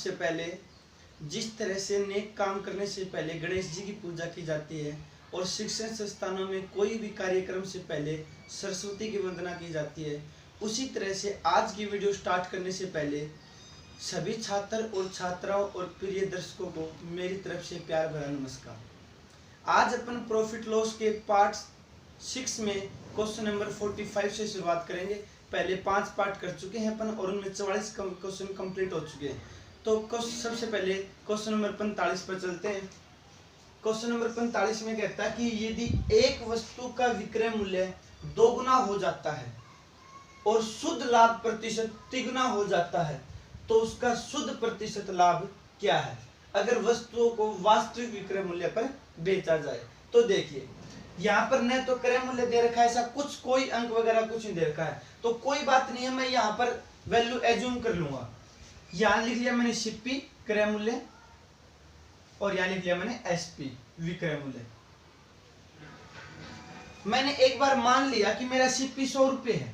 सबसे पहले जिस तरह से नेक काम करने से पहले गणेश जी की पूजा की जाती है और शिक्षण संस्थानों में कोई भी कार्यक्रम से पहले सरस्वती की वंदना की जाती है, उसी तरह से आज की वीडियो स्टार्ट करने से पहले सभी छात्र और छात्राओं और प्रिय दर्शकों को मेरी तरफ से प्यार भरा नमस्कार। आज अपन प्रॉफिट लॉस के पार्ट 6 में क्वेश्चन नंबर 45 से शुरुआत करेंगे। पहले 5 पार्ट कर चुके हैं अपन और उनमें 44 क्वेश्चन कंप्लीट हो चुके हैं। तो सबसे पहले क्वेश्चन नंबर 45 पर चलते हैं। क्वेश्चन नंबर 45 में कहता है कि यदि एक वस्तु का विक्रय मूल्य दोगुना हो जाता है और शुद्ध लाभ प्रतिशत तिगुना हो जाता है तो उसका शुद्ध प्रतिशत लाभ क्या है अगर वस्तुओं को वास्तविक विक्रय मूल्य पर बेचा जाए। तो देखिए यहाँ पर न तो क्रय मूल्य दे रखा है, ऐसा कुछ कोई अंक वगैरह कुछ नहीं दे रखा है, तो कोई बात नहीं है, मैं यहाँ पर वैल्यू एज्यूम कर लूंगा। यहाँ लिख लिया मैंने सीपी क्रय मूल्य और यहाँ लिख लिया मैंने एसपी विक्रय मूल्य। मैंने एक बार मान लिया कि मेरा सीपी 100 रुपये है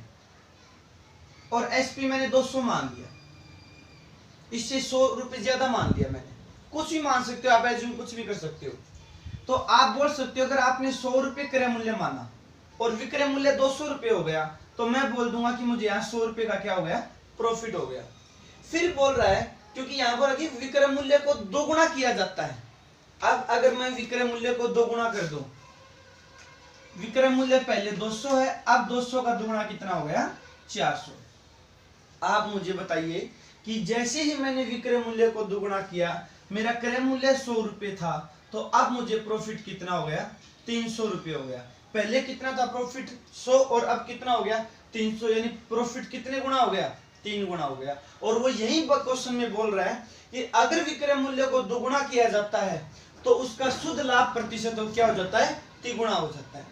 और एसपी मैंने 200 मान लिया, इससे 100 रुपये ज्यादा मान लिया मैंने। कुछ भी मान सकते हो आप, एज्यूम कुछ भी कर सकते हो। तो आप बोल सकते हो अगर आपने 100 रुपये क्रय मूल्य माना और विक्रय मूल्य 200 रुपये हो गया तो मैं बोल दूंगा कि मुझे यहाँ 100 रुपये का क्या हो गया, प्रॉफिट हो गया। फिर बोल रहा है क्योंकि यहाँ पर कि विक्रय मूल्य को दोगुना किया जाता है। अब अगर मैं विक्रय मूल्य को दोगुना कर दूं, विक्रय मूल्य पहले 200 है, अब 200 का दोगुना कितना हो गया, 400। आप मुझे बताइए कि जैसे ही मैंने विक्रय मूल्य को दोगुना किया, मेरा क्रय मूल्य 100 रुपये था, तो अब मुझे प्रॉफिट कितना हो गया, 300 रुपये हो गया। पहले कितना था प्रॉफिट, 100 और अब कितना हो गया, 300, यानी प्रॉफिट कितने गुना हो गया, 3 गुना हो गया। और वो यही क्वेश्चन में बोल रहा है कि अगर विक्रय मूल्य को दोगुना किया जाता है तो उसका शुद्ध लाभ प्रतिशत क्या हो जाता है, तिगुना हो जाता है।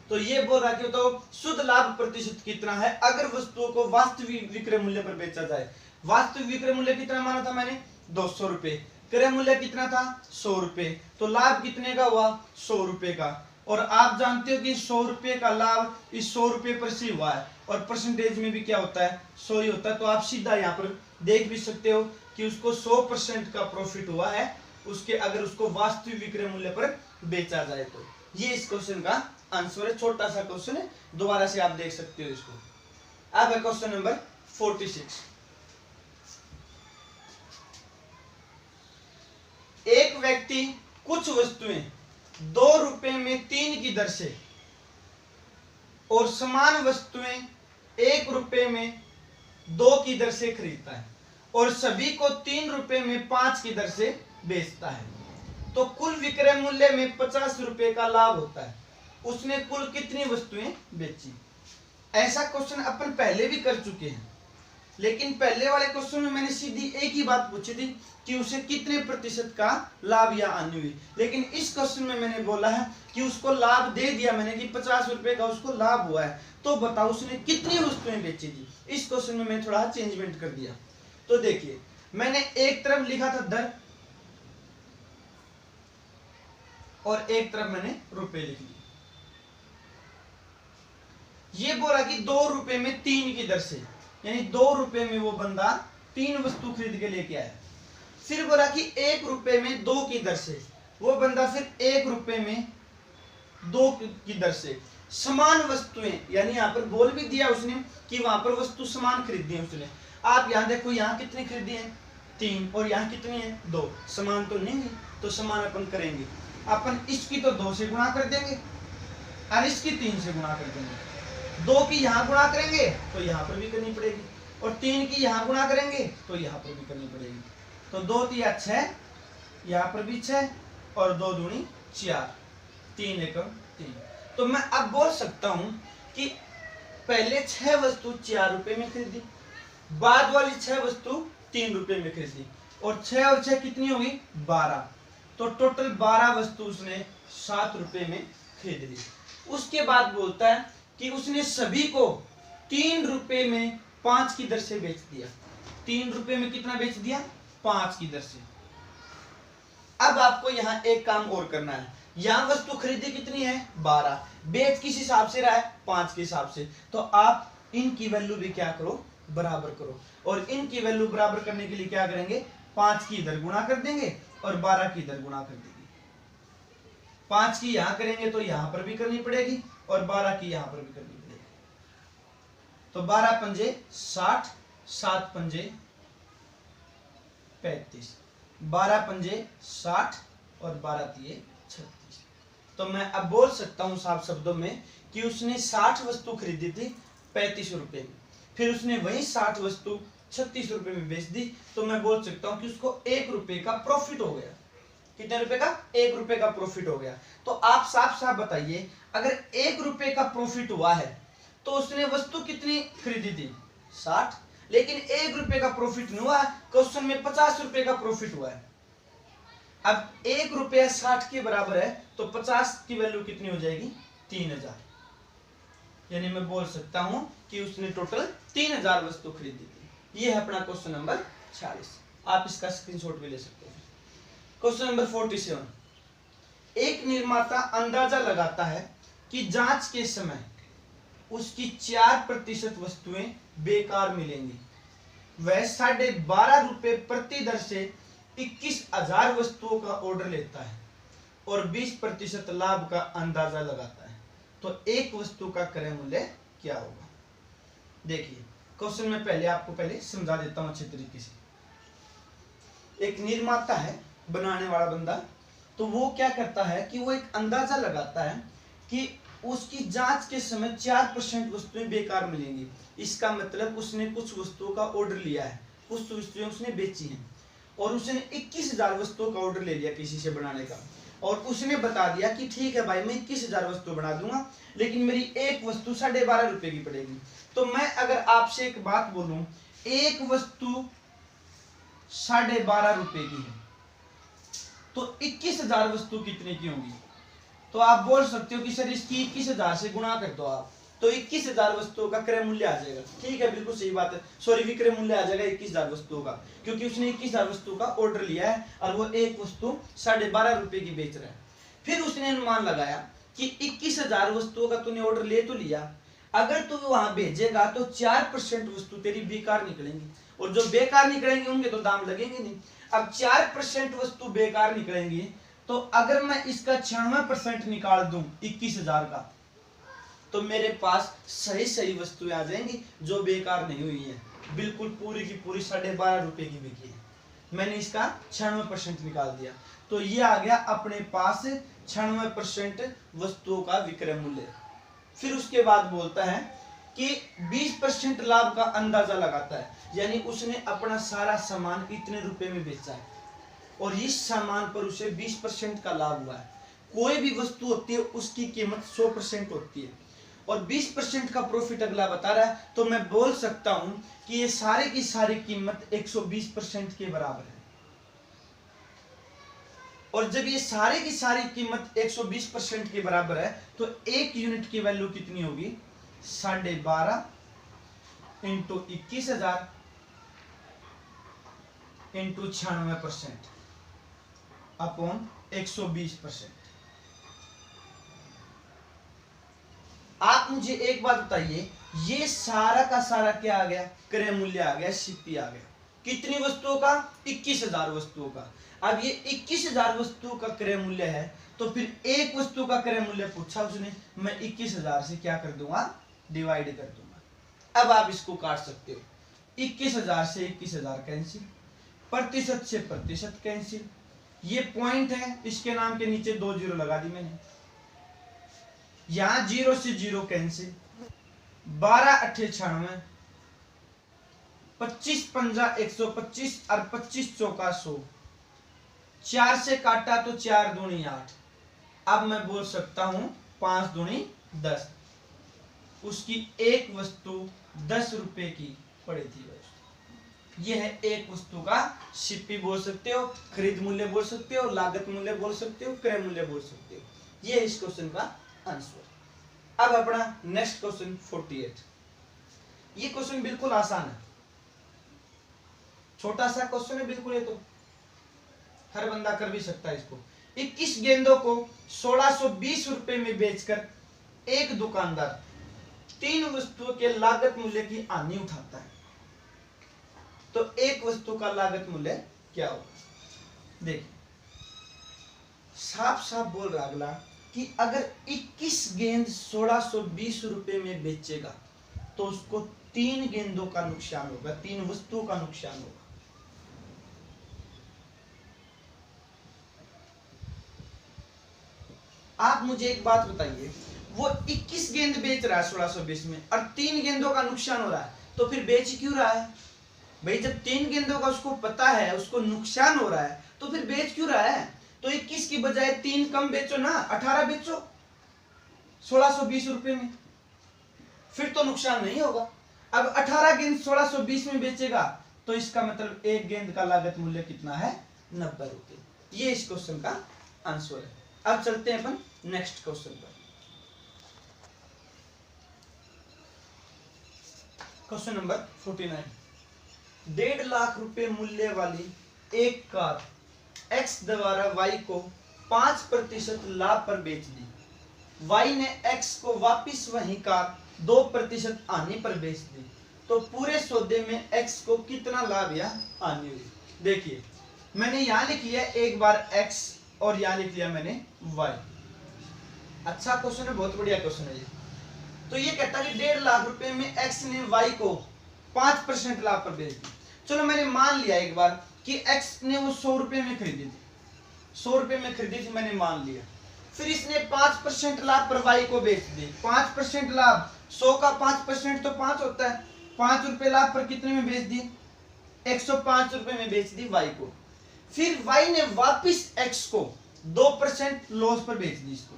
तो ये बोल रहा है कि तो शुद्ध लाभ प्रतिशत कितना है अगर वस्तुओं को वास्तविक विक्रय मूल्य पर बेचा जाए। वास्तविक विक्रय मूल्य कितना माना था मैंने, 200 रुपये, क्रय मूल्य कितना था, 100 रुपये, तो लाभ कितने का हुआ, 100 रुपये का। और आप जानते हो कि 100 रुपये का लाभ इस 100 रुपये पर से हुआ है और परसेंटेज में भी क्या होता है, 100 ही होता है। तो आप सीधा यहाँ पर देख भी सकते हो कि उसको 100% का प्रॉफिट हुआ है उसके, अगर उसको वास्तविक विक्रय मूल्य पर बेचा जाए तो। ये इस क्वेश्चन का आंसर है। छोटा सा क्वेश्चन है, दोबारा से आप देख सकते हो इसको। अब है क्वेश्चन नंबर 46। एक व्यक्ति कुछ वस्तुएं 2 रुपए में 3 की दर से और समान वस्तुएं 1 रुपए में 2 की दर से खरीदता है और सभी को 3 रुपए में 5 की दर से बेचता है, तो कुल विक्रय मूल्य में 50 रुपए का लाभ होता है। उसने कुल कितनी वस्तुएं बेची। ऐसा क्वेश्चन अपन पहले भी कर चुके हैं, लेकिन पहले वाले क्वेश्चन में मैंने सीधी एक ही बात पूछी थी कि उसे कितने प्रतिशत का लाभ या हानि हुई। लेकिन इस क्वेश्चन में मैंने बोला है कि उसको लाभ दे दिया मैंने कि 50 रुपए का उसको लाभ हुआ है, तो बताओ उसने कितनी वस्तुएं बेची थी। इस क्वेश्चन में मैंने थोड़ा चेंजमेंट कर दिया। तो देखिए मैंने एक तरफ लिखा था दर और एक तरफ मैंने रुपए लिख दिए। ये बोला कि 2 रुपए में 3 की दर से, यानी 2 रुपए में वो बंदा 3 वस्तु खरीद के लेके आया। फिर बोला कि 1 रुपए में 2 की दर से वो बंदा फिर 1 रुपए में 2 की दर से समान वस्तुएं, यानी यहाँ पर बोल भी दिया उसने कि वहां पर वस्तु समान खरीदी है उसने। आप यहाँ देखो, यहाँ कितनी खरीदी है, 3, और यहाँ कितनी है, 2। समान तो नहीं है, तो समान अपन करेंगे, अपन इसकी तो 2 से गुणा कर देंगे और इसकी 3 से गुणा कर देंगे। 2 की यहाँ गुणा करेंगे तो यहाँ पर भी करनी पड़ेगी, और 3 की यहाँ गुणा करेंगे तो यहाँ पर भी करनी पड़ेगी। तो 2 3 6, यहाँ पर भी 6 और 2 दूनी 4, 3 एकम 3। तो मैं अब बोल सकता हूँ कि पहले 6 वस्तु 4 रुपए में खरीदी, बाद वाली 6 वस्तु 3 रुपए में खरीदी, और 6 और 6 कितनी होगी, 12। तो टोटल 12 वस्तु उसने 7 रुपए में खरीद ली। उसके बाद बोलता है कि उसने सभी को 3 रुपए में 5 की दर से बेच दिया। 3 रुपए में कितना बेच दिया, 5 की दर से। अब आपको यहाँ एक काम और करना है। यहाँ वस्तु खरीदी कितनी है, 12, बेच किस हिसाब से रहा है, 5 के हिसाब से। तो आप इनकी वैल्यू भी क्या करो, बराबर करो। और इनकी वैल्यू बराबर करने के लिए क्या करेंगे, 5 की इधर गुणा कर देंगे और 12 की इधर गुणा कर देंगे। 5 की यहां करेंगे तो यहां पर भी करनी पड़ेगी और 12 की यहां पर भी करनी पड़ेगी। तो 12 पंजे 60, 7 पंजे 35, 12 पंजे 60 और 12 तिये 36। तो मैं अब बोल सकता हूं साफ शब्दों में कि उसने 60 वस्तु खरीदी थी 35 रुपए में, फिर उसने वही 60 वस्तु 36 रुपए में बेच दी। तो मैं बोल सकता हूं कि उसको 1 रुपए का प्रॉफिट हो गया। कितने रुपए का? 1 रुपए का प्रॉफिट हो गया। तो आप साफ साफ बताइए, अगर 1 रुपए का प्रॉफिट हुआ है तो उसने वस्तु कितनी खरीदी थी? 60। लेकिन 1 रुपए का प्रॉफिट नहीं हुआ, क्वेश्चन में 50 रुपए का प्रॉफिट हुआ है। अब 1 रुपया 60 के बराबर है तो 50 की वैल्यू कितनी हो जाएगी? 3000। यानी मैं बोल सकता हूं कि उसने टोटल 3000 वस्तु खरीदी थी। ये है अपना क्वेश्चन नंबर 46। आप इसका स्क्रीनशॉट भी ले सकते हैं। Question number 47। एक निर्माता अंदाजा लगाता है कि जांच के समय उसकी 4% वस्तुएं बेकार मिलेंगी। वह 12.5 रुपए प्रति दर से 21,000 वस्तुओं का ऑर्डर लेता है और 20% लाभ का अंदाजा लगाता है। तो एक वस्तु का क्रय मूल्य क्या होगा? देखिए क्वेश्चन में पहले समझा देता हूं अच्छे तरीके से। एक निर्माता है, बनाने वाला बंदा, तो वो क्या करता है कि वो एक अंदाजा लगाता है कि उसकी जांच के समय 4% वस्तुएं बेकार मिलेंगी। इसका मतलब उसने कुछ वस्तुओं का ऑर्डर लिया है, कुछ वस्तुएं उसने बेची हैं और उसने 21,000 वस्तुओं का ऑर्डर ले लिया किसी से बनाने का, और उसने बता दिया कि ठीक है भाई मैं 21,000 वस्तु बना दूंगा, लेकिन मेरी एक वस्तु 12.5 रुपए की पड़ेगी। तो मैं अगर आपसे एक बात बोलूं, एक वस्तु 12.5 रुपए की है तो 21,000 वस्तु कितने की होंगी? तो आप बोल सकते हो कि सर इसकी 21,000 से गुणा कर दो आप, तो 21,000 वस्तुओं का क्रय मूल्य आ जाएगा। ठीक है, बिल्कुल सही बात है। सॉरी, विक्रय मूल्य आ जाएगा 21,000 वस्तुओं का, क्योंकि उसने 21,000 वस्तु का ऑर्डर लिया है और वो एक वस्तु 12.5 रुपए की बेच रहा है। फिर उसने अनुमान लगाया कि 21,000 वस्तुओं का तूने ऑर्डर ले तो लिया, अगर तू वहां भेजेगा तो 4% वस्तु तेरी बेकार निकलेंगी, और जो बेकार निकलेंगे उनके तो दाम लगेंगे नहीं। अब 4% वस्तु बेकार निकलेंगी, तो अगर मैं इसका 96% निकाल दूं 21,000 का, तो मेरे पास सही वस्तुएं आ जाएंगी जो बेकार नहीं हुई है, बिल्कुल पूरी की पूरी 12.5 रुपए की बिकी है। मैंने इसका 96% निकाल दिया, तो ये आ गया अपने पास 96% वस्तुओं का विक्रय मूल्य। फिर उसके बाद बोलता है कि 20% लाभ का अंदाजा लगाता है, यानी उसने अपना सारा सामान इतने रुपए में बेचा है और इस सामान पर उसे 20% का लाभ हुआ है। कोई भी वस्तु होती है उसकी कीमत 100% होती है और 20% का प्रॉफिट अगला बता रहा है, तो मैं बोल सकता हूं कि ये सारे की सारी कीमत 120% के बराबर है। और जब ये सारे की सारी कीमत 120% के बराबर है तो एक यूनिट की वैल्यू कितनी होगी? 12.5 इंटू 21,000 इंटू 96% अपॉन 120%। आप मुझे एक बात बताइए, ये सारा का सारा क्या आ गया? क्रय मूल्य आ गया, सीपी आ गया। कितनी वस्तुओं का? 21,000 वस्तुओं का। अब ये 21,000 वस्तुओं का क्रय मूल्य है, तो फिर एक वस्तु का क्रय मूल्य पूछा उसने, मैं 21,000 से क्या कर दूंगा? डिवाइड कर दूंगा। अब आप इसको काट सकते हो, 21,000 से 21,000 कैंसिल, प्रतिशत से प्रतिशत कैंसिल, ये पॉइंट है इसके नाम के नीचे 2 जीरो लगा दी मैंने, यहां 0 से 0 कैंसिल, 12 8 96, 25 पंजा 125 और 25 चौका 100, 4 से काटा तो 4 दूनी 8। अब मैं बोल सकता हूं 5 दूनी 10। उसकी एक वस्तु 10 रुपए की पड़ी थी। यह है एक वस्तु का सीपी बोल सकते हो, खरीद मूल्य बोल सकते हो, लागत मूल्य बोल सकते हो, क्रय मूल्य बोल सकते हो। यह इस क्वेश्चन का आंसर। अब अपना नेक्स्ट क्वेश्चन 48। ये क्वेश्चन बिल्कुल आसान है, छोटा सा क्वेश्चन है बिल्कुल, ये तो हर बंदा कर भी सकता है इसको। 21 गेंदों को 1620 रुपए में बेचकर एक दुकानदार 3 वस्तुओं के लागत मूल्य की हानि उठाता है। तो एक वस्तु का लागत मूल्य क्या होगा। देखिए साफ साफ बोल रहा अगला कि अगर 21 गेंद 1620 रुपए में बेचेगा तो उसको 3 गेंदों का नुकसान होगा, 3 वस्तुओं का नुकसान होगा। आप मुझे एक बात बताइए, वो 21 गेंद बेच रहा है 1620 में और 3 गेंदों का नुकसान हो रहा है, तो फिर बेच क्यों रहा है भाई? जब 3 गेंदों का उसको पता है, उसको नुकसान हो रहा है, तो फिर बेच क्यों रहा है? तो 21 की बजाय 3 कम बेचो ना, 18 बेचो 1620 रुपए में, फिर तो नुकसान नहीं होगा। अब 18 गेंद 1620 में बेचेगा तो इसका मतलब एक गेंद का लागत मूल्य कितना है? 90 रुपए। ये इस क्वेश्चन का आंसर है। अब चलते हैं अपन नेक्स्ट क्वेश्चन पर। Question number 49। 1.5 लाख रुपए मूल्य वाली एक कार X द्वारा Y को 5% लाभ पर बेच दी। Y ने X को वापिस वही कार 2% हानि पर बेच दी, तो पूरे सौदे में X को कितना लाभ या हानि हुई? देखिए मैंने यहां लिख लिया एक बार X और यहां लिख लिया मैंने Y। अच्छा क्वेश्चन है, बहुत बढ़िया क्वेश्चन है ये। तो ये कहता है कि 1.5 लाख रुपए में X ने Y को 5% लाभ पर बेच दी। चलो मैंने मान लिया एक बार कि X ने वो 100 रुपए में खरीदी थी, 100 रुपए में खरीदी थी, मैंने मान लिया। फिर इसने 5% लाभ पर Y को बेच दी। 5% लाभ, 100 का 5% तो 5 होता है। 5 रुपए लाभ पर कितने में बेच दी? 105 रुपए में बेच दी Y को। फिर Y ने वापिस X को 2% लॉस पर बेच दी, इसको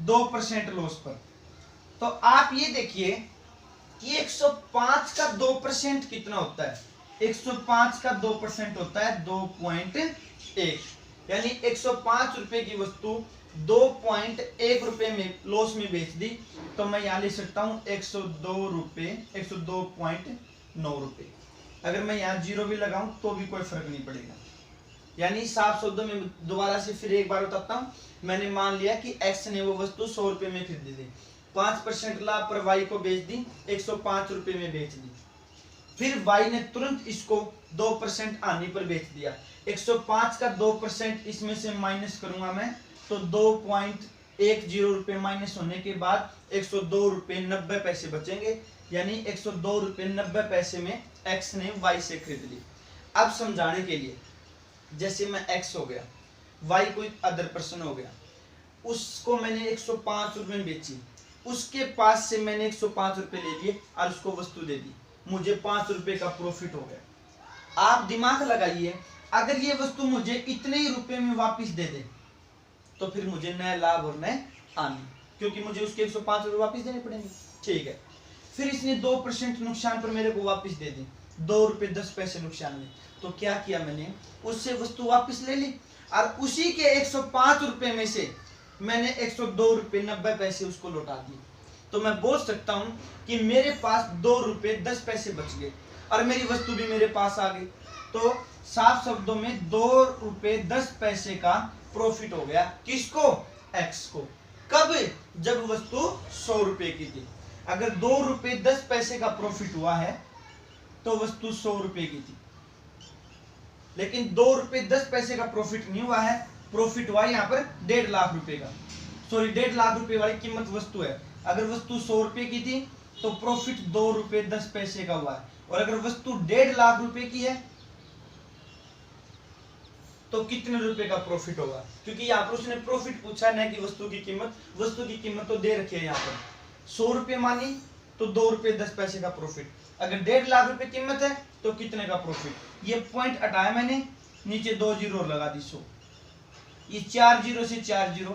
2% लॉस पर। तो आप ये देखिए कि 105 का 2% कितना होता है? 105 का 2% होता है 2.1, यानी 105 रुपए की वस्तु 2.1 रुपए में लॉस में बेच दी, तो मैं यहां लिख सकता हूं 102 रुपए, 102.9 रुपए। अगर मैं यहां जीरो भी लगाऊं तो भी कोई फर्क नहीं पड़ेगा। यानी साफ शब्दों में दोबारा से फिर एक बार बताता हूं। मैंने मान लिया कि X ने वो वस्तु 100 रुपए में खरीदी थी, 5% लाभ पर Y को बेच दी, 105 रुपए में बेच दी। फिर Y ने तुरंत इसको 2% हानि पर बेच दिया। 105 का 2% इसमें से माइनस करूंगा मैं, तो 2.10 रुपए माइनस होने के बाद 102 रुपए 90 पैसे बचेंगे, यानी 102 रुपए 90 पैसे में X ने Y से खरीद ली। अब समझाने के लिए, जैसे मैं X हो गया, Y कोई अदर पर्सन हो गया, उसको मैंने 105 रुपए में बेची, उसके पास से मैंने 105 रुपए ले लिए और उसको वस्तु दे दी, मुझे 5 रुपए का प्रॉफिट हो गया। आप दिमाग लगाइए, अगर ये वस्तु मुझे इतने ही रुपए में वापस दे दे तो फिर मुझे नया लाभ और नए हानि, क्योंकि मुझे उसके 105 रुपए वापस देने पड़ेंगे। ठीक है, फिर इसने 2% नुकसान पर मेरे को वापस दे दी, 2 रुपए 10 पैसे नुकसान में। तो क्या किया मैंने, उससे वस्तु वापस ले ली और उसी के 105 रुपए में से मैंने 102 रुपए 90 पैसे उसको लौटा दिए। तो मैं बोल सकता हूं कि मेरे पास 2 रुपए 10 पैसे बच गए और मेरी वस्तु भी मेरे पास आ गई। तो साफ शब्दों में 2 रुपए 10 पैसे का प्रॉफिट हो गया। किसको? X को। कब? जब वस्तु 100 रुपए की थी। अगर 2 रुपए 10 पैसे का प्रॉफिट हुआ है तो वस्तु 100 रुपए की थी, लेकिन 2 रुपए 10 पैसे का प्रॉफिट नहीं हुआ है। प्रॉफिट हुआ यहाँ पर 1.5 लाख रुपए का, सॉरी 1.5 लाख रुपए वाली कीमत वस्तु है। अगर वस्तु 100 रुपए की थी तो प्रॉफिट 2 रुपए 10 पैसे का हुआ है, और अगर वस्तु 1.5 लाख रुपए की है तो कितने रुपए का प्रॉफिट होगा? क्योंकि यहाँ पर उसने प्रॉफिट पूछा है, न कि वस्तु की कीमत। वस्तु की कीमत तो दे रखी है यहाँ पर, 100 रुपए मानी तो 2 रुपए 10 पैसे का प्रॉफिट। अगर 1.5 लाख रुपए कीमत है तो कितने का प्रॉफिट? ये पॉइंट हटाया मैंने, नीचे 2 जीरो और लगा दी 100, ये 4 जीरो से 4 जीरो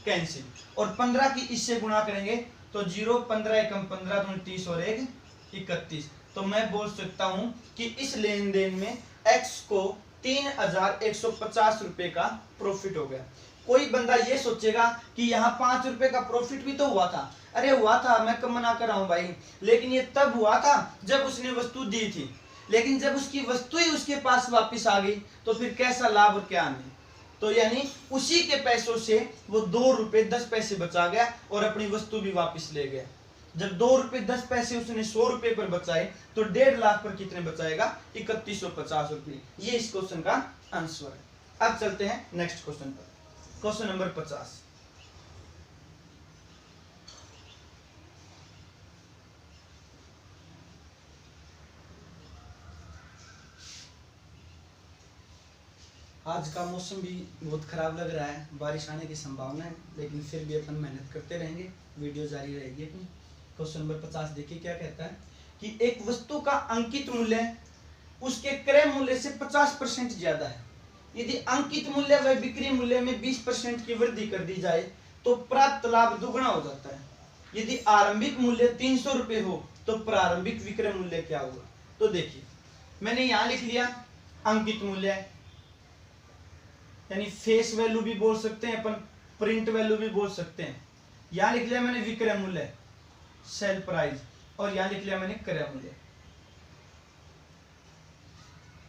कैंसिल, और 15 की इससे गुणा करेंगे तो 0, 15 एकम 15 दूनी 30 और 1 31। तो मैं बोल सकता हूं कि इस लेन देन में X को 3150 रुपए का प्रॉफिट हो गया। कोई बंदा ये सोचेगा कि यहाँ 5 रुपए का प्रॉफिट भी तो हुआ था। अरे हुआ था, मैं कम मना कर रहा हूं भाई, लेकिन ये तब हुआ था जब उसने वस्तु दी थी, लेकिन जब उसकी वस्तु ही उसके पास वापस आ गई तो फिर कैसा लाभ और क्या हानि। तो यानी उसी के पैसों से वो 2 रुपए 10 पैसे बचा गया और अपनी वस्तु भी वापस ले गया। जब 2 रुपए 10 पैसे उसने 100 रुपए पर बचाए तो 1.5 लाख पर कितने बचाएगा? 3150 रुपए। ये इस क्वेश्चन का आंसर है। अब चलते हैं नेक्स्ट क्वेश्चन पर, क्वेश्चन नंबर 50। आज का मौसम भी बहुत खराब लग रहा है, बारिश आने की संभावना है, लेकिन फिर भी अपन मेहनत करते रहेंगे, वीडियो जारी रहेगी अपनी। क्वेश्चन नंबर 50 देखिए क्या कहता है कि एक वस्तु का अंकित मूल्य उसके क्रय मूल्य से 50% ज्यादा है। यदि अंकित मूल्य व बिक्री मूल्य में 20% की वृद्धि कर दी जाए तो प्राप्त लाभ दुगुना हो जाता है। यदि आरंभिक मूल्य 300 रुपए हो तो प्रारंभिक विक्रय मूल्य क्या होगा? तो देखिए मैंने यहां लिख लिया अंकित मूल्य, यानी फेस वैल्यू भी बोल सकते हैं अपन, प्रिंट वैल्यू भी बोल सकते हैं। यहां लिख लिया मैंने विक्रय मूल्य सेल प्राइस, और यहां लिख लिया मैंने क्रय मूल्य।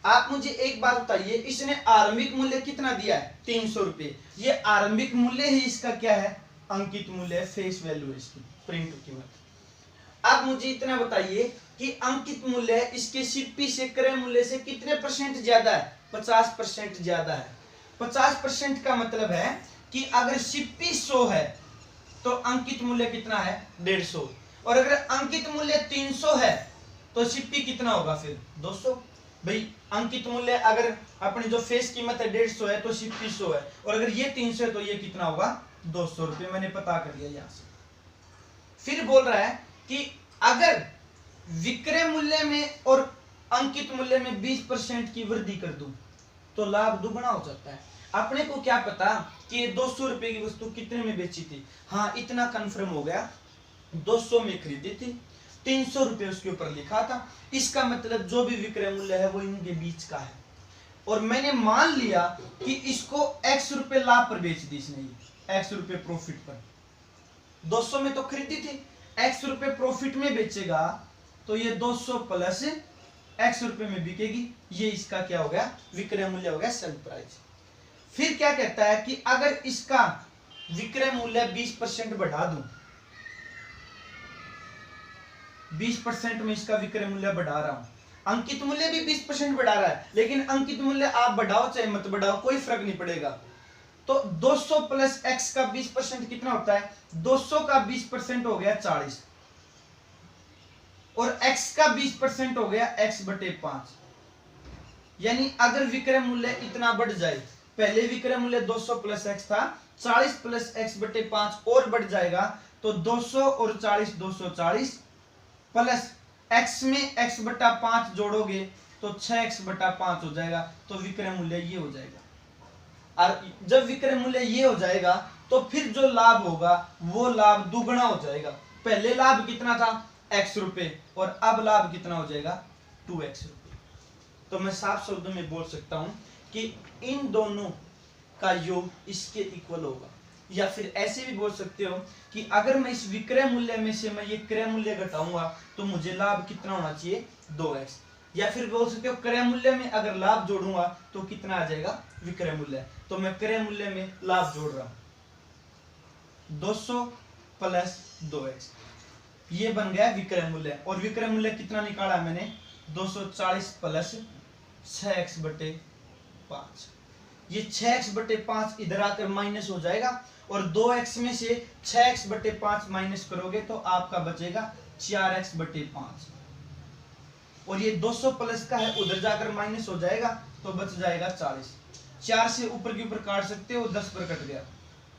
आप मुझे एक बात बताइए, इसने आरंभिक मूल्य कितना दिया है? 300 रुपए। ये आरंभिक मूल्य ही इसका क्या है? अंकित मूल्य है, फेस वैल्यू है इसकी, प्रिंट कीमत। आप मुझे इतना बताइए कि अंकित मूल्य इसके सीपी से क्रय मूल्य से कितने परसेंट ज्यादा है? 50% ज्यादा है। 50% का मतलब है कि अगर सीपी 100 है तो अंकित मूल्य कितना है? 150। और अगर अंकित मूल्य 300 है तो सीपी कितना होगा फिर? 200। भाई अंकित मूल्य अगर अपनी जो फेस कीमत है 150 है तो सीपी 100 है, और अगर ये 300 है तो ये कितना होगा? 200 रुपये। मैंने पता कर लिया यहां से। फिर बोल रहा है कि अगर विक्रय मूल्य में और अंकित मूल्य में 20% की वृद्धि कर दूं तो लाभ दुगुना हो जाता है। अपने को क्या पता कि ये 200 रुपए की वस्तु कितने में बेची थी? हाँ इतना कंफर्म हो गया, 200 में खरीदी थी, 300 रुपए उसके ऊपर लिखा था। इसका मतलब जो भी विक्रय मूल्य है वो इनके बीच का है, और मैंने मान लिया कि इसको x रुपए लाभ पर बेच दी इसने, x रुपए प्रॉफिट पर। 200 में तो खरीदी थी, x रुपए प्रॉफिट में बेचेगा तो ये 200 प्लस x रुपए में बिकेगी। ये इसका क्या हो गया? विक्रय मूल्य हो गया, सेल प्राइस। फिर क्या कहता है कि अगर इसका विक्रय मूल्य 20% बढ़ा दूं, 20% में इसका विक्रय मूल्य बढ़ा रहा हूं, अंकित मूल्य भी 20% बढ़ा रहा है, लेकिन अंकित मूल्य आप बढ़ाओ चाहे मत बढ़ाओ कोई फर्क नहीं पड़ेगा। तो 200 प्लस x का 20% कितना होता है? 200 का 20% हो गया 40, और x का 20% हो गया x/5। यानी अगर विक्रय मूल्य इतना बढ़ जाए, पहले विक्रय मूल्य 200 प्लस x था, 40 प्लस x/5 और बढ़ जाएगा तो 200 और 40 240 प्लस x में x/5 जोड़ोगे तो 6x/5 हो जाएगा, तो विक्रय मूल्य ये हो जाएगा। और जब विक्रय मूल्य ये हो जाएगा तो फिर जो लाभ होगा वो लाभ दुगुना हो जाएगा। पहले लाभ कितना था? x रुपए, और अब लाभ कितना हो जाएगा? 2x रुपए। तो मैं साफ शब्दों में बोल सकता हूं कि इन दोनों का योग इसके इक्वल होगा। या फिर ऐसे भी बोल सकते हो कि अगर मैं इस विक्रय मूल्य में से मैं ये क्रय मूल्य घटाऊंगा तो मुझे लाभ कितना होना चाहिए? 2x। या फिर बोल सकते हो क्रय मूल्य में अगर लाभ जोड़ूंगा तो कितना आ जाएगा? विक्रय मूल्य। तो मैं क्रय मूल्य में लाभ जोड़ रहा हूं, 200 प्लस 2x, ये बन गया विक्रय मूल्य। और विक्रय मूल्य कितना निकाला मैंने? 240 प्लस 6x/5। ये 6x/5 इधर आकर माइनस हो जाएगा, और 2x में से 6x/5 माइनस करोगे तो आपका बचेगा 4x/5। और ये 200 प्लस का है, उधर जाकर माइनस हो जाएगा तो बच जाएगा 40। 4 से ऊपर के ऊपर काट सकते हो, 10 पर कट गया।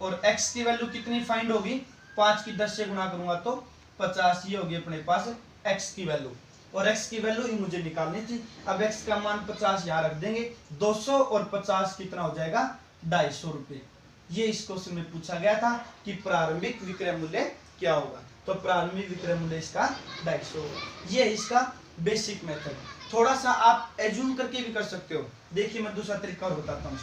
और x की वैल्यू कितनी फाइंड होगी? 5 की 10 से गुणा करूंगा तो 50। ये होगी अपने पास x की वैल्यू, और x की वैल्यू ही मुझे निकालनी थी। अब x का मान 50 यहाँ रख देंगे, 200 और 50 कितना हो जाएगा? 250 रुपए। ये इस क्वेश्चन में पूछा गया था कि प्रारंभिक विक्रय मूल्य क्या होगा, तो प्रारंभिक विक्रय मूल्य इसका 250 होगा। ये इसका बेसिक मेथड। थोड़ा सा आप एज्यूम करके भी कर सकते हो। देखिए मैं दूसरा तरीका और बताता हूँ।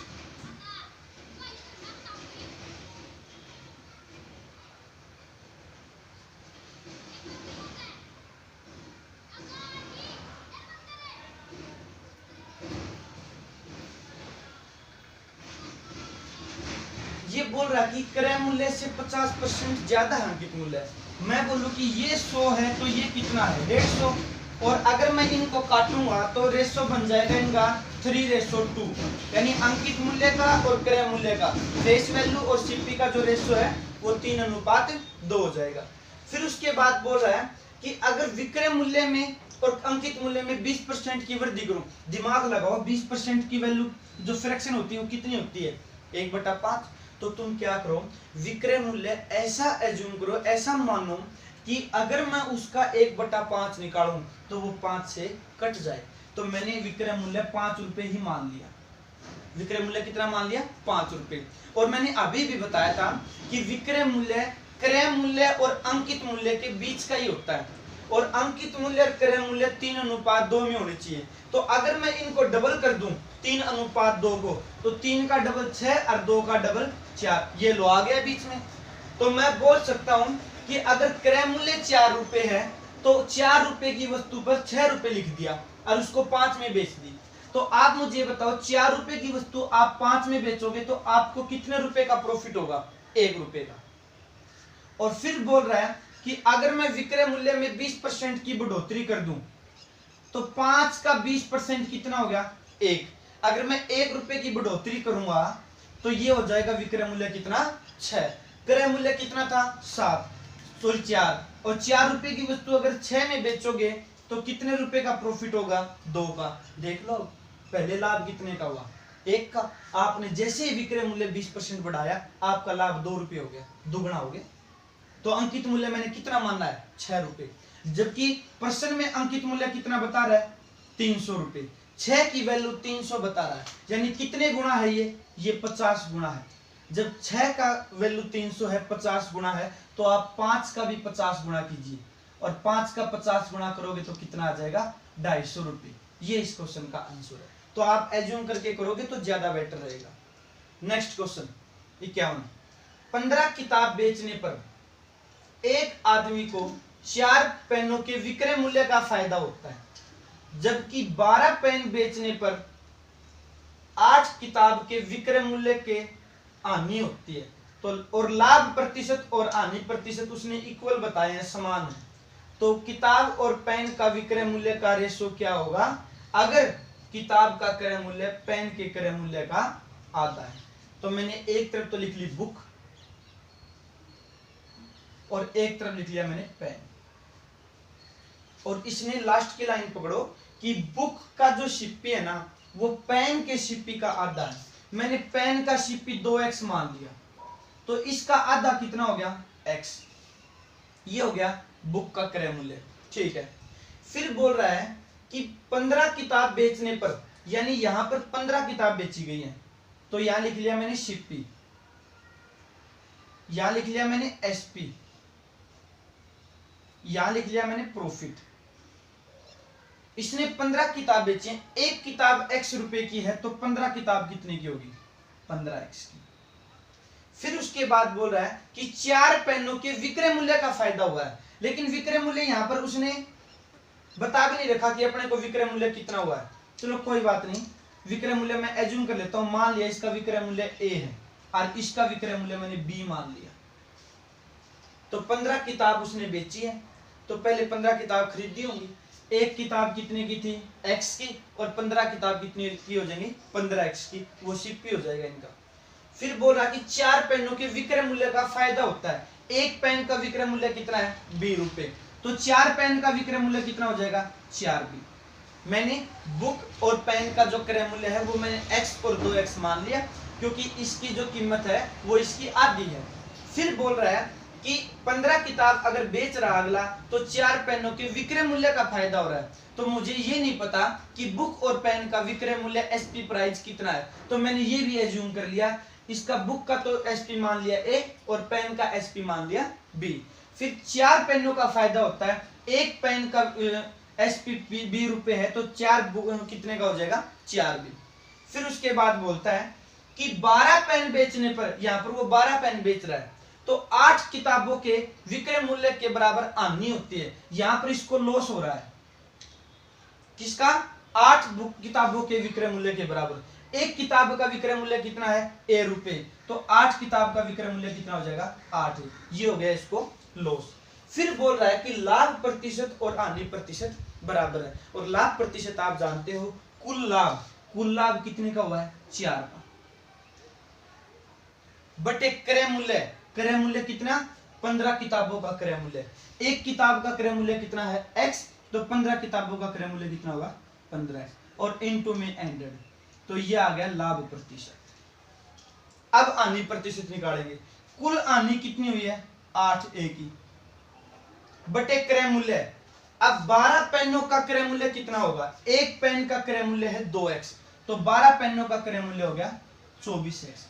ये बोल रहा है कि क्रय मूल्य से 50% ज्यादा अंकित मूल्य है। मैं बोलूं कि ये 100 है तो ये कितना है 150, और अगर मैं इनको काटूंगा तो रेशो बन जाएगा इनका 3:2, यानी अंकित मूल्य का और क्रय मूल्य का फेस वैल्यू और सीपी का जो रेशो है वो 3:2 हो जाएगा। फिर उसके बाद बोल रहा है कि अगर विक्रय मूल्य में और अंकित मूल्य में 20% की वृद्धि करूं, दिमाग लगाओ 20% की वैल्यू जो फ्रैक्शन होती है वो कितनी होती है 1/5। तो तुम क्या करो, विक्रय मूल्य ऐसा एज्यूम करो, ऐसा मानो कि अगर मैं उसका 1/5 निकालूं तो वो 5 से कट जाए। तो मैंने विक्रय मूल्य 5 रुपए ही मान लिया। विक्रय मूल्य कितना मान लिया 5 रुपए। और मैंने अभी भी बताया था कि विक्रय मूल्य क्रय मूल्य और अंकित मूल्य के बीच का ही होता है, और अंकित मूल्य और क्रय मूल्य 3:2 में होने चाहिए। तो अगर मैं इनको डबल कर दूं 3:2 को, तो 3 का डबल 6 और 2 का डबल 4, ये लो आ गया बीच में। तो मैं बोल सकता हूं कि अगर क्रय मूल्य 4 रुपए है तो 4 रुपए की वस्तु पर 6 रुपए लिख दिया और उसको 5 में बेच दी। तो आप मुझे बताओ 4 रुपए की वस्तु आप 5 में बेचोगे तो आपको कितने रुपए का प्रॉफिट होगा 1 रुपए का। और फिर बोल रहा है कि अगर मैं विक्रय मूल्य में 20% की बढ़ोतरी कर दूं तो 5 का 20% कितना हो गया 1। अगर मैं 1 रुपए की बढ़ोतरी करूंगा तो ये हो जाएगा विक्रय मूल्य कितना 6, क्रय मूल्य कितना था 7 तो 4, और 4 रुपए की वस्तु अगर 6 में बेचोगे तो कितने रुपए का प्रॉफिट होगा 2 का। देख लो पहले लाभ कितने का हुआ 1 का, आपने जैसे ही विक्रय मूल्य 20% बढ़ाया आपका लाभ 2 रुपए हो गया, दुगना हो गया। तो अंकित मूल्य मैंने कितना मानना है 6 रुपए, जबकि प्रश्न में अंकित मूल्य कितना बता रहा है 300 रुपए। 6 की वैल्यू 300 बता रहा है, यानी कितने गुना है ये 50 गुना है। जब 6 का वैल्यू 300 है 50 गुना है, तो आप 5 का भी 50 गुना कीजिए, और 5 का 50 गुना करोगे तो कितना आ जाएगा 250 रुपए। ये इस क्वेश्चन का आंसर है। तो आप एज्यूम करके करोगे तो ज्यादा बेटर रहेगा। नेक्स्ट क्वेश्चन 51, 15 किताब बेचने पर एक आदमी को 4 पेनों के विक्रय मूल्य का फायदा होता है, जबकि 12 पेन बेचने पर 8 किताब के विक्रय मूल्य के हानि होती है। तो और लाभ प्रतिशत और हानि प्रतिशत उसने इक्वल बताए हैं, समान है। तो किताब और पेन का विक्रय मूल्य का रेशो क्या होगा अगर किताब का क्रय मूल्य पेन के क्रय मूल्य का आधा है। तो मैंने एक तरफ तो लिख ली बुक और एक तरफ लिख लिया मैंने पेन, और इसने लास्ट की लाइन पकड़ो कि बुक का जो शिप्पी है ना वो पेन के शिप्पी का आधा है। मैंने पेन का शिप्पी 2x मान लिया, तो इसका आधा कितना हो गया x। ये हो गया बुक का क्रय मूल्य, ठीक है। फिर बोल रहा है कि 15 किताब बेचने पर, यानी यहां पर 15 किताब बेची गई है, तो यहां लिख लिया मैंने शिप्पी, यहां लिख लिया मैंने एसपी, यहां लिख लिया मैंने प्रॉफिट। इसने 15 किताब बेची हैं, एक किताब x रुपए की है तो 15 किताब कितने की होगी 15x की। फिर उसके बाद बोल रहा है कि 4 पेनों के विक्रय मूल्य का फायदा हुआ है, लेकिन विक्रय मूल्य यहां पर उसने बता भी नहीं रखा कि अपने को विक्रय मूल्य कितना हुआ है। चलो कोई बात नहीं, विक्रय मूल्य मैं एज्यूम कर लेता हूं, मान लिया इसका विक्रय मूल्य a है और इसका विक्रय मूल्य मैंने b मान लिया। तो 15 किताब उसने बेची है, तो पहले 15 किताब खरीदी होंगी। एक किताब कितने की थी x की, और 15 किताब कितनी की हो जाएंगी 15x की, वो शिप्पी हो जाएगा इनका। फिर बोल रहा कि 4 पेनों के विक्रय मूल्य का फायदा होता है, एक पेन का विक्रय मूल्य कितना है 20 रुपए, तो 4 पेन का विक्रय मूल्य कितना हो जाएगा 4b। मैंने बुक और पेन का जो क्रय मूल्य है वो मैंने x और 2x मान लिया, क्योंकि इसकी जो कीमत है वो इसकी आधी है। फिर बोल रहा है कि 15 किताब अगर बेच रहा अगला तो 4 पेनों के विक्रय मूल्य का फायदा हो रहा है। तो मुझे ये नहीं पता कि बुक और पेन का विक्रय मूल्य एसपी प्राइस कितना है, तो मैंने ये भी एज्यूम कर लिया, इसका बुक का तो एसपी मान लिया ए और पेन का एसपी मान लिया बी। फिर 4 पेनों का फायदा होता है, एक पेन का एसपी 20 रुपए है तो 4 कितने का हो जाएगा 4b। फिर उसके बाद बोलता है कि 12 पेन बेचने पर, यहां पर वो 12 पेन बेच रहा है, तो 8 किताबों के विक्रय मूल्य के बराबर हानि होती है। यहां पर इसको लॉस हो रहा है, किसका 8 किताबों के विक्रय मूल्य के बराबर। एक किताब का विक्रय मूल्य कितना है ए रुपए, तो 8 किताब का विक्रय मूल्य कितना हो जाएगा 8, ये हो गया इसको लॉस। फिर बोल रहा है कि लाभ प्रतिशत और हानि प्रतिशत बराबर है, और लाभ प्रतिशत आप जानते हो कुल लाभ कितने का हुआ है 4 का, बटे क्रय मूल्य कितना 15 किताबों का क्रय मूल्य, एक किताब का क्रय मूल्य कितना है x, तो 15 किताबों का क्रय मूल्य कितना होगा 15x, और इनटू में 100, तो ये आ गया लाभ प्रतिशत। अब हानि प्रतिशत निकालेंगे, कुल हानि कितनी हुई है 8a की, बटे क्रय मूल्य, अब 12 पेनों का क्रय मूल्य कितना होगा, एक पेन का क्रय मूल्य है 2x, तो 12 पेनों का क्रय मूल्य हो गया 24x,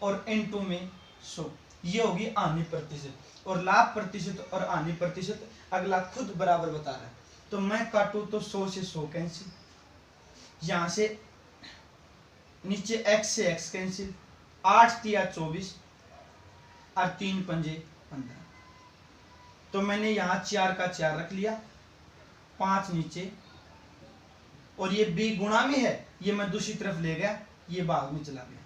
और इनटू में 100, ये होगी हानि प्रतिशत। और लाभ प्रतिशत और हानि प्रतिशत अगला खुद बराबर बता रहा है, तो मैं काटू तो 100 से 100 कैंसिल, यहां से नीचे x से x कैंसिल, 8 तिया 24 और 3 पंजे 15, तो मैंने यहां 4 का 4 रख लिया, 5 नीचे, और ये b गुणा में है, ये मैं दूसरी तरफ ले गया, ये भाग में चला गया,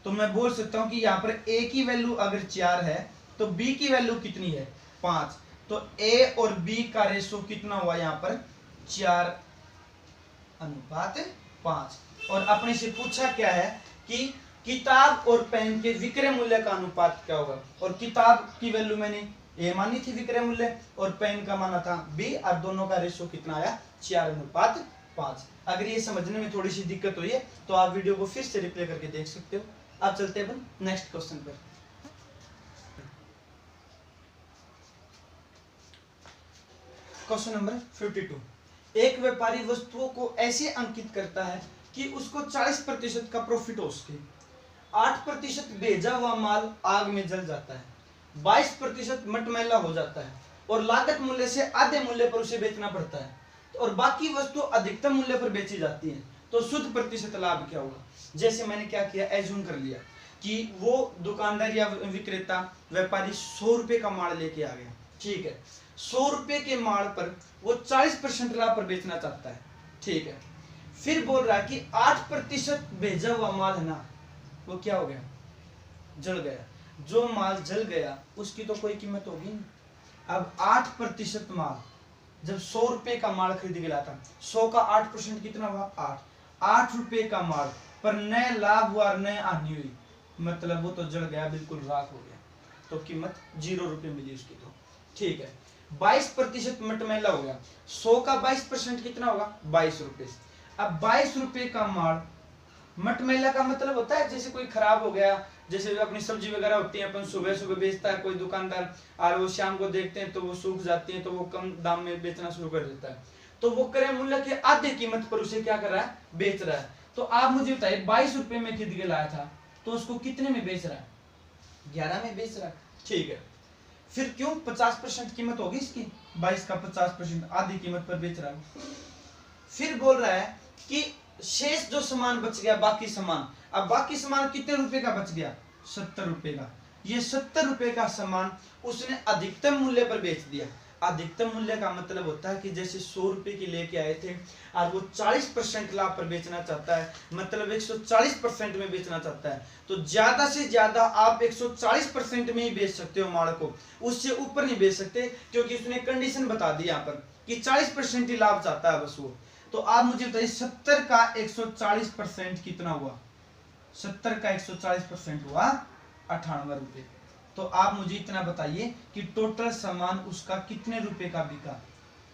तो मैं बोल सकता हूं कि यहाँ पर a की वैल्यू अगर 4 है तो b की वैल्यू कितनी है 5, तो a और b का रेशो कितना हुआ यहाँ पर 4:5, और अपने से पूछा क्या है कि किताब और पेन के विक्रय मूल्य का अनुपात क्या होगा, और किताब की वैल्यू मैंने a मानी थी विक्रय मूल्य, और पेन का माना था b, और दोनों का रेशो कितना आया 4:5। अगर ये समझने में थोड़ी सी दिक्कत हुई है तो आप वीडियो को फिर से रिप्ले करके देख सकते हो। अब चलते हैं नेक्स्ट क्वेश्चन पर। क्वेश्चन नंबर 52, एक व्यापारी वस्तुओं को ऐसे अंकित करता है कि उसको 40% का प्रॉफिट हो सके, 8% भेजा हुआ माल आग में जल जाता है, 22% मटमैला हो जाता है, और लागत मूल्य से आधे मूल्य पर उसे बेचना पड़ता है, और बाकी वस्तु अधिकतम मूल्य पर बेची जाती है, तो शुद्ध प्रतिशत लाभ क्या होगा। जैसे मैंने क्या किया, एज्यूम कर लिया कि वो दुकानदार या विक्रेता व्यापारी 100 रुपए का माल लेके आ गया, ठीक है, 100 रुपए के माल पर वो 40% लाभ पर बेचना चाहता है, ठीक है, फिर बोल रहा है कि 8% भेजा हुआ माल है ना, वो क्या हो गया, जल गया, जो माल जल गया उसकी तो कोई कीमत होगी नहीं। अब 8% माल, जब 100 रुपए का माल खरीद के लाया था, 100 का 8% कितना हुआ 8 रुपए का माल पर नए लाभ हुआ और नए हानि हुई, मतलब वो तो जल गया, बिल्कुल राख हो गया, तो कीमत 0 रुपए मिली उसकी, तो ठीक है। 22% मटमैला हो गया, 100 का 22% कितना होगा 22 रुपए। अब 22 रुपए का माल मटमैला का मतलब होता है जैसे कोई खराब हो गया, जैसे अपनी सब्जी वगैरह होती है, अपन सुबह बेचता है कोई दुकानदार, और वो शाम को देखते हैं तो वो सूख जाती है, तो वो कम दाम में बेचना शुरू कर देता है, तो वो क्रय मूल्य के आधे कीमत पर उसे क्या कर रहा है, बेच रहा है। तो आप मुझे बताइए 22 रुपए में खरीद के लाया था, तो उसको कितने में बेच रहा है, 11 में बेच रहा है, ठीक है। फिर क्यों 50% कीमत होगी इसकी, 22 का 50% आधी कीमत पर बेच रहा है। फिर बोल रहा है कि शेष जो सामान बच गया, बाकी सामान, अब बाकी सामान कितने रुपए का बच गया 70 रुपए का, ये 70 रुपए का सामान उसने अधिकतम मूल्य पर बेच दिया। अधिकतम मूल्य का मतलब होता है कि जैसे 100 रुपए की लेके आए थे और वो 40% लाभ पर बेचना चाहता है, मतलब 140% में बेचना चाहता है, तो ज्यादा से ज्यादा आप 140% में ही बेच सकते हो माल को, उससे ऊपर नहीं बेच सकते, क्योंकि उसने कंडीशन बता दी यहाँ पर कि 40% ही लाभ चाहता है बस वो। तो आप मुझे बताइए 70 का 140% कितना हुआ, 70 का 140% हुआ 98 रुपए। तो आप मुझे इतना बताइए कि टोटल सामान उसका कितने रुपए का बिका,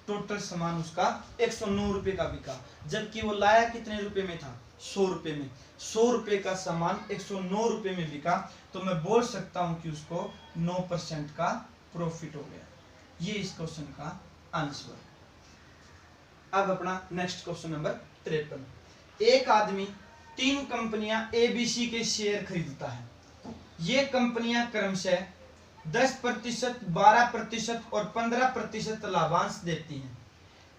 टोटल सामान उसका 109 रुपए का बिका, जबकि वो लाया कितने रुपए में था 100 रुपए में। 100 रुपए का सामान 109 रुपए में बिका, तो मैं बोल सकता हूं कि उसको 9% का प्रॉफिट हो गया। ये इस क्वेश्चन का आंसर। अब अपना नेक्स्ट क्वेश्चन नंबर 53। एक आदमी 3 कंपनियां ABC के शेयर खरीदता है। ये कंपनियां क्रमशः 10%, 12% और 15% लाभांश देती हैं।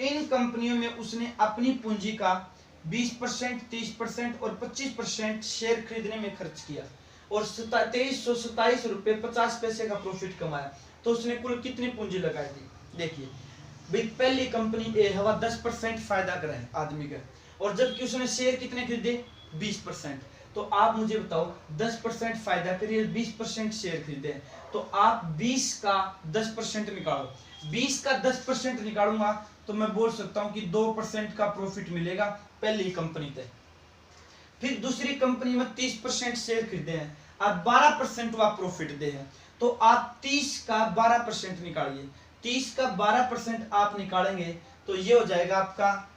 इन कंपनियों में उसने अपनी पूंजी का 20%, 30% और 25% शेयर खरीदने में खर्च किया और 2327 रुपये 50 पैसे का प्रॉफिट कमाया। तो उसने कुल कितनी पूंजी लगाई थी, देखिए भाई, पहली कंपनी ए हवा 10% फायदा करा है आदमी का, और जबकि उसने शेयर कितने खरीदे 20%, तो आप मुझे बताओ 10% फायदा करिए, 20% शेयर खरीदे हैं, तो आप 20 का 10% निकालो। 20 का 10% निकालूंगा तो मैं बोल सकता हूं कि 2% का प्रॉफिट मिलेगा पहली कंपनी पे। फिर दूसरी कंपनी में 30% शेयर खरीदे हैं और 12% वह प्रॉफिट दे हैं, तो आप 30 का 12% निकालिए। 30 का 12% आप निकालेंगे तो ये हो जाएगा आपका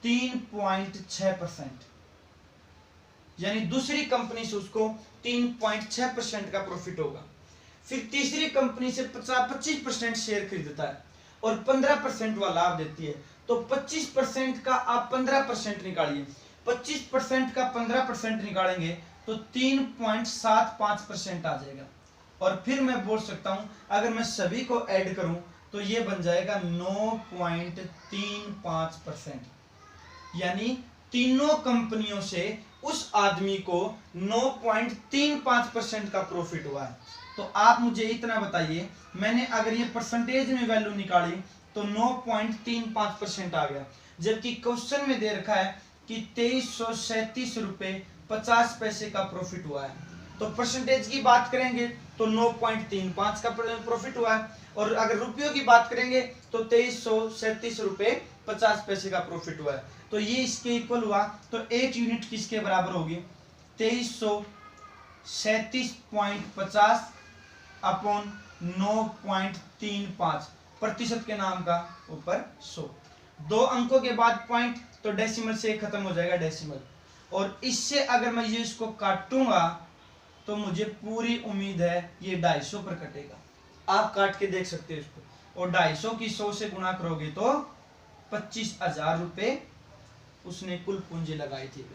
3.6%, यानी दूसरी कंपनी से उसको 3.6% का प्रॉफिट होगा। फिर तीसरी कंपनी से 25% शेयर खरीदता है और 15% वह लाभ देती है, तो 25% का आप 15% निकालिए। 25% का 15% निकालेंगे तो 3.75% आ जाएगा। और फिर मैं बोल सकता हूं अगर मैं सभी को ऐड करूं तो ये बन जाएगा 9.35%, यानी तीनों कंपनियों से उस आदमी को 9.35% का प्रॉफिट हुआ है। तो आप मुझे इतना बताइए, मैंने अगर ये परसेंटेज में वैल्यू निकाली तो 9.35% आ गया, जबकि क्वेश्चन में दे रखा है कि 2337 रुपए 50 पैसे का प्रॉफिट हुआ है। तो परसेंटेज की बात करेंगे तो 9.35 का प्रॉफिट हुआ है, और अगर रुपयों की बात करेंगे तो 2337 रुपए 50 पैसे का प्रॉफिट हुआ है। तो ये इसके इक्वल हुआ, तो एक यूनिट किसके बराबर होगी? 2337.50 अपॉन 9.35, प्रतिशत के नाम का ऊपर 100, 2 अंकों के बाद पॉइंट, तो डेसिमल से खत्म हो जाएगा डेसिमल। और इससे अगर मैं ये इसको काटूंगा तो मुझे पूरी उम्मीद है ये 250 पर कटेगा। आप काट के देख सकते हो इसको, और 250 की 100 से गुणा करोगे तो 25,000 रुपए उसने कुल पूंजी लगाई थी।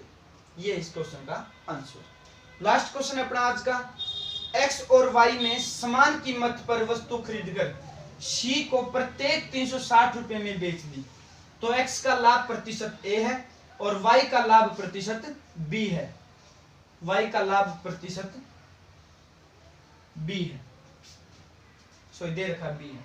ये इस क्वेश्चन का आंसर। लास्ट क्वेश्चन अपना आज का, एक्स और वाई ने समान कीमत पर वस्तु खरीदकर सी को प्रत्येक 360 रुपए में बेच दी, तो एक्स का लाभ प्रतिशत ए है और वाई का लाभ प्रतिशत बी है। वाई का लाभ प्रतिशत बी है, सो दे रखा बी है।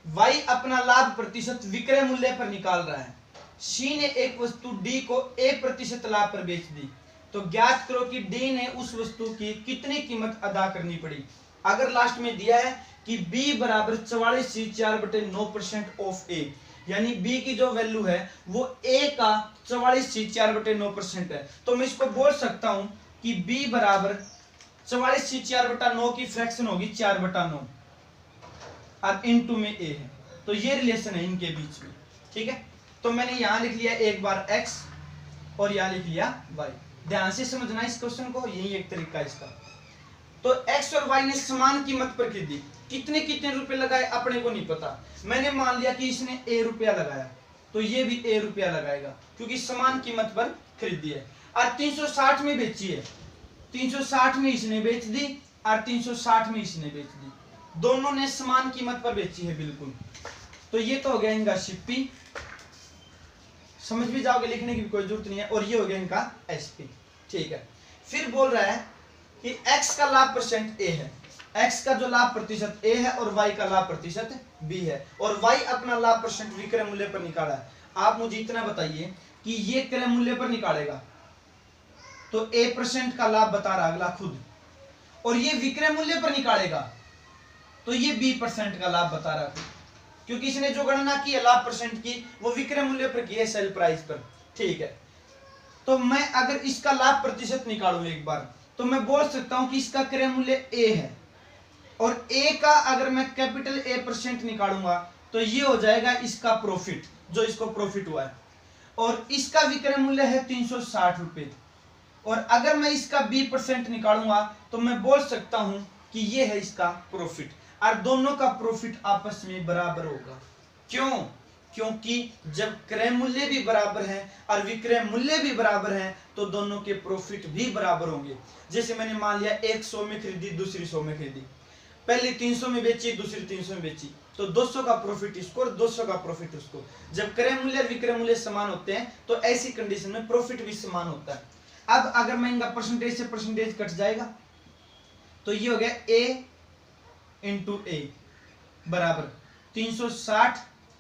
वाई अपना लाभ प्रतिशत विक्रय मूल्य पर निकाल रहा है। सी ने एक वस्तु डी को ए प्रतिशत लाभ पर बेच दी, तो ज्ञात करो कि डी ने उस वस्तु की कितनी कीमत अदा करनी पड़ी। अगर लास्ट में दिया है कि बी बराबर 44/4/9% ऑफ ए, यानी बी की जो वैल्यू है वो ए का 44/4/9% है, तो मैं इसको बोल सकता हूं कि बी बराबर 44/4/9 की फ्रैक्शन होगी 4/9 और इनटू में ए है, तो ये रिलेशन है इनके बीच में। ठीक है, तो मैंने यहां लिख लिया एक बार x और यहां लिख लिया y। ध्यान से समझना इस क्वेश्चन को, यही एक तरीका इसका। तो x और y ने समान कीमत पर खरीदी, कितने कितने रुपए लगाए अपने को नहीं पता। मैंने मान लिया कि इसने a रुपया लगाया तो ये भी a रुपया लगाएगा, क्योंकि समान कीमत पर खरीदी है। और 360 में बेची है, 360 में इसने बेच दी और 360 में इसने बेच दी, दोनों ने समान कीमत पर बेची है बिल्कुल। तो ये तो हो गया इनका शिपी, समझ भी जाओगे, लिखने की भी कोई जरूरत नहीं है। और ये हो गया इनका एसपी। ठीक है, फिर बोल रहा है कि x का लाभ परसेंट a है, x का जो लाभ प्रतिशत a है और y का लाभ प्रतिशत b है, और y अपना लाभ परसेंट विक्रय मूल्य पर निकाला है। आप मुझे इतना बताइए कि ये क्रय मूल्य पर निकालेगा तो a% का लाभ बता रहा अगला खुद, और ये विक्रय मूल्य पर निकालेगा तो ये b% का लाभ बता रहा खुद, क्योंकि इसने जो गणना की है लाभ परसेंट की वो विक्रय मूल्य पर की है, सेल प्राइस पर। ठीक है, तो मैं अगर इसका लाभ प्रतिशत निकालूं एक बार तो मैं बोल सकता हूं कि इसका क्रय मूल्य a है, और a का अगर मैं कैपिटल A% निकालूंगा तो ये हो जाएगा इसका प्रॉफिट, जो इसको प्रॉफिट हुआ है, और इसका विक्रय मूल्य है 360 रुपए। और अगर मैं इसका B% निकालूंगा तो मैं बोल सकता हूं कि ये है इसका प्रॉफिट, और दोनों का प्रॉफिट आपस में बराबर होगा। क्यों? क्योंकि जब क्रय मूल्य भी बराबर है और विक्रय मूल्य भी बराबर है तो दोनों के प्रॉफिट भी बराबर होंगे। जैसे मैंने मान लिया एक 100 में खरीदी, दूसरी 100 में खरीदी, पहली 300 में बेची, दूसरी 300 में बेची, तो 200 का प्रॉफिट इसको और 200 का प्रॉफिट उसको। जब क्रय मूल्य और विक्रय मूल्य समान होते हैं तो ऐसी कंडीशन में प्रॉफिट भी समान होता है। अब अगर मैं इनका परसेंटेज से परसेंटेज कट जाएगा तो ये हो गया a इंटू ए बराबर 360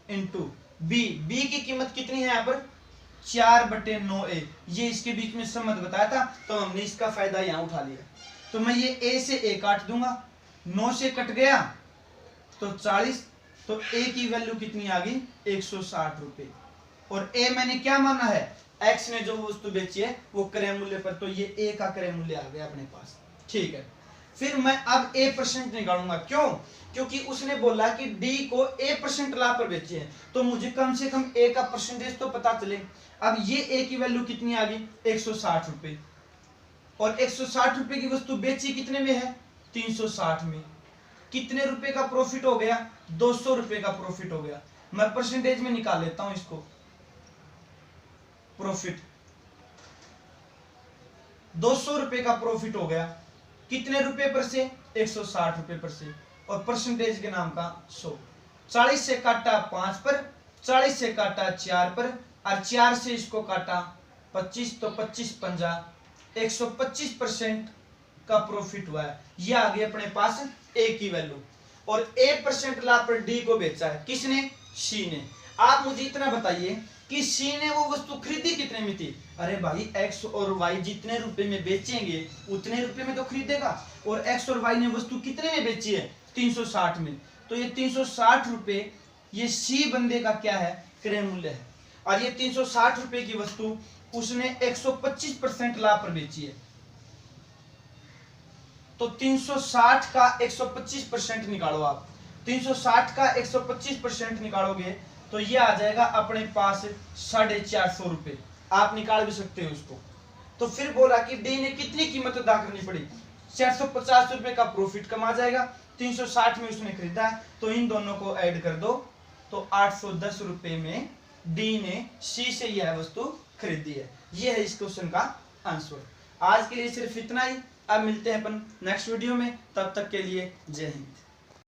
इंटू बी। बी की कीमत कितनी है यहाँ पर 4/9a, ये इसके बीच में सम्मत बताया था, तो हमने इसका फायदा यहाँ उठा लिया। तो मैं ये a से a काट दूंगा, 9 से कट गया तो 40, तो a की वैल्यू कितनी आ गई 160 रुपए। और a मैंने क्या माना है, x ने जो वस्तु बेची है वो क्रय मूल्य पर, तो ये a का क्रय मूल्य आ गया अपने पास। ठीक है, फिर मैं अब a% निकालूंगा, क्यों, क्योंकि उसने बोला कि d को a% लाभ पर बेचे हैं, तो मुझे कम से कम a का परसेंटेज तो पता चले। अब ये a की वैल्यू कितनी आ गई 160 रुपए, और 160 रुपए की वस्तु बेची कितने में है 360 में, कितने रुपए का प्रॉफिट हो गया 200 रुपए का प्रॉफिट हो गया। मैं परसेंटेज में निकाल लेता हूं इसको, प्रॉफिट 200 रुपए का प्रॉफिट हो गया, कितने रुपए पर से 160 रुपए पर से, और परसेंटेज के नाम का 100। 40 से काटा 5 पर, 40 से काटा 4 पर, और 4 से इसको काटा 25, तो 25 पंजा 125% का प्रॉफिट हुआ है। ये आ गई अपने पास ए की वैल्यू, और a% लाभ पर डी को बेचा है किसने, सी ने। आप मुझे इतना बताइए कि सी ने वो वस्तु खरीदी कितने में थी, अरे भाई x और y जितने रुपए में बेचेंगे उतने रुपए में तो खरीदेगा, और x और y ने वस्तु कितने में बेची है 360 में, तो ये 360 रुपए ये सी बंदे का क्या है क्रय मूल्य है, और ये 360 रुपए की वस्तु उसने 125% लाभ पर बेची है। तो 360 का 125% निकालो आप, 360 का 125% निकालोगे तो ये आ जाएगा अपने पास 450 रुपए, आप निकाल भी सकते हो उसको। तो फिर बोला कि डी ने कितनी कीमत अदा करनी पड़ी, 450 रुपए का प्रॉफिट कमा जाएगा, 360 में उसने खरीदा है, तो इन दोनों को ऐड कर दो, तो 810 रुपए में डी ने सी से यह वस्तु खरीदी है। यह है इस क्वेश्चन का आंसर। आज के लिए सिर्फ इतना ही, अब मिलते हैं अपन नेक्स्ट वीडियो में, तब तक के लिए जय हिंद।